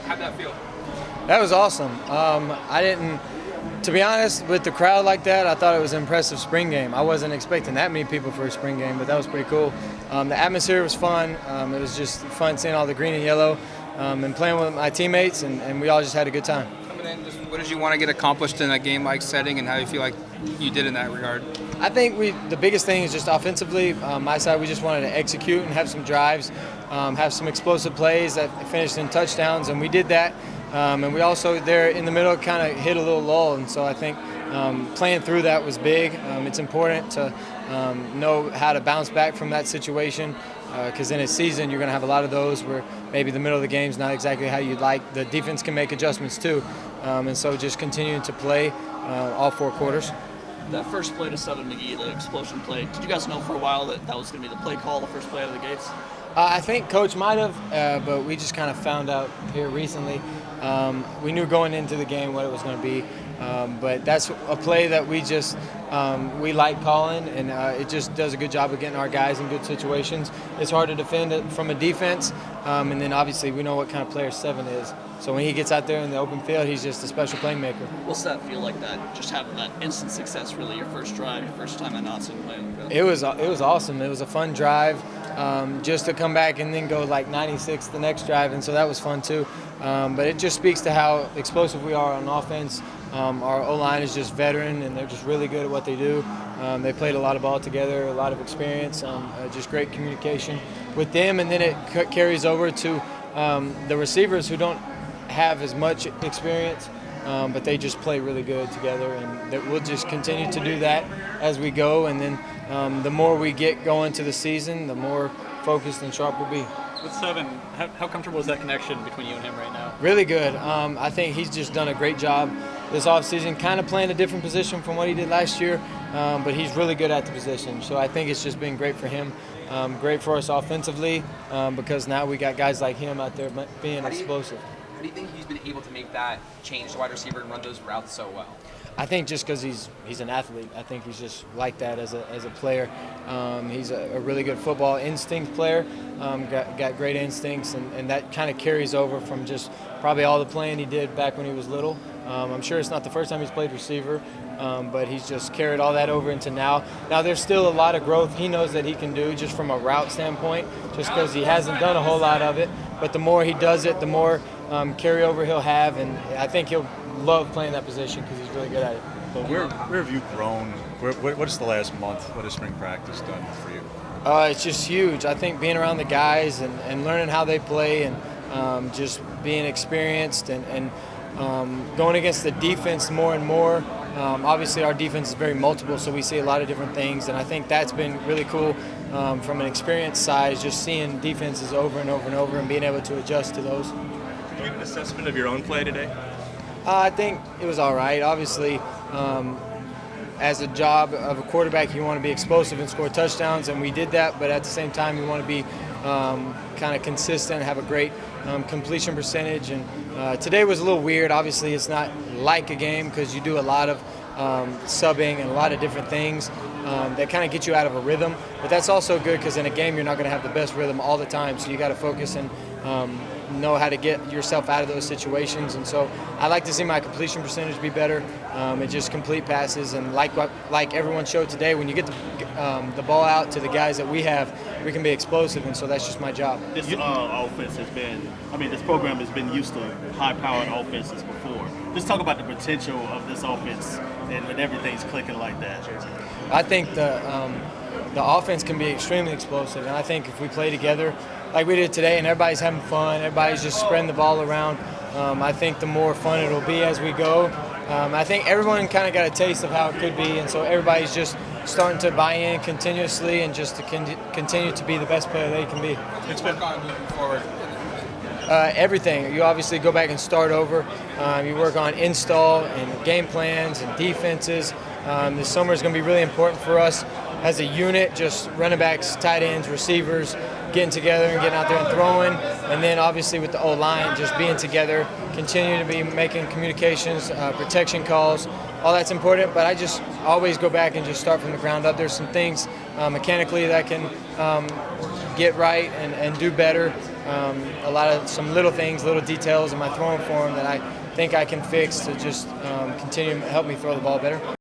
How'd that feel? That was awesome. To be honest, with the crowd like that, I thought it was an impressive spring game. I wasn't expecting that many people for a spring game, but that was pretty cool. The atmosphere was fun. It was just fun seeing all the green and yellow and playing with my teammates, and we all just had a good time. Coming in, just what did you want to get accomplished in a game-like setting, and how do you feel like you did in that regard? I think the biggest thing is just offensively. My side, we just wanted to execute and have some drives, have some explosive plays that finished in touchdowns, and we did that. And we also, there in the middle, kind of hit a little lull, and so I think playing through that was big. It's important to know how to bounce back from that situation, because in a season you're going to have a lot of those where maybe the middle of the game is not exactly how you'd like. The defense can make adjustments too, and so just continuing to play all 4 quarters. That first play to 7 McGee, the explosion play, did you guys know for a while that was going to be the play call, the first play out of the gates? I think Coach might have, but we just kind of found out here recently. We knew going into the game what it was going to be, but that's a play that we like calling, and it just does a good job of getting our guys in good situations. It's hard to defend it from a defense, and then obviously we know what kind of player 7 is. So when he gets out there in the open field, he's just a special playmaker. What's that feel like, that just having that instant success, really, your first drive, your first time at Knotson playing? It was awesome. It was a fun drive, just to come back and then go like 96 the next drive, and so that was fun too. But it just speaks to how explosive we are on offense. Our O-line is just veteran, and they're just really good at what they do. They played a lot of ball together, a lot of experience, just great communication with them, and then it carries over to the receivers who don't have as much experience, but they just play really good together, and we'll just continue to do that as we go, and then the more we get going to the season, the more focused and sharp we'll be. With 7, how comfortable is that connection between you and him right now? Really good. I think he's just done a great job this offseason, kind of playing a different position from what he did last year, but he's really good at the position. So I think it's just been great for him, great for us offensively, because now we got guys like him out there being explosive. How do you think he's been able to make that change to wide receiver and run those routes so well? I think just because he's an athlete. I think he's just like that as a player. He's a really good football instinct player, got great instincts, and that kind of carries over from just probably all the playing he did back when he was little. I'm sure it's not the first time he's played receiver, but he's just carried all that over into now. Now there's still a lot of growth he knows that he can do just from a route standpoint, just because he hasn't done a whole lot of it. But the more he does it, the more carryover he'll have, and I think he'll love playing that position because he's really good at it. Well, where have you grown? What's the last month? What has spring practice done for you? It's just huge. I think being around the guys and learning how they play, and just being experienced and going against the defense more and more. Obviously, our defense is very multiple, so we see a lot of different things, and I think that's been really cool from an experience side, just seeing defenses over and over and over and being able to adjust to those. Did you get an assessment of your own play today? I think it was all right. Obviously, as a job of a quarterback, you want to be explosive and score touchdowns, and we did that, but at the same time, you want to be kind of consistent, have a great completion percentage. And today was a little weird. Obviously, it's not like a game because you do a lot of subbing and a lot of different things that kind of get you out of a rhythm. But that's also good because in a game, you're not going to have the best rhythm all the time, so you got to focus and know how to get yourself out of those situations. And so I like to see my completion percentage be better and just complete passes. And like everyone showed today, when you get the ball out to the guys that we have, we can be explosive, and so that's just my job. This offense has been, this program has been used to high-powered offenses before. Let's talk about the potential of this offense and when everything's clicking like that. I think the offense can be extremely explosive, and I think if we play together like we did today and everybody's having fun, everybody's just spreading the ball around, I think the more fun it'll be as we go. I think everyone kind of got a taste of how it could be, and so everybody's just starting to buy in continuously and just to continue to be the best player they can be. It's been on moving forward. Everything. You obviously go back and start over. You work on install and game plans and defenses. This summer is going to be really important for us as a unit, just running backs, tight ends, receivers, getting together and getting out there and throwing. And then obviously with the O-line, just being together, continue to be making communications, protection calls. All that's important, but I just always go back and just start from the ground up. There's some things mechanically that I can get right and do better. some little things, little details in my throwing form that I think I can fix to just continue to help me throw the ball better.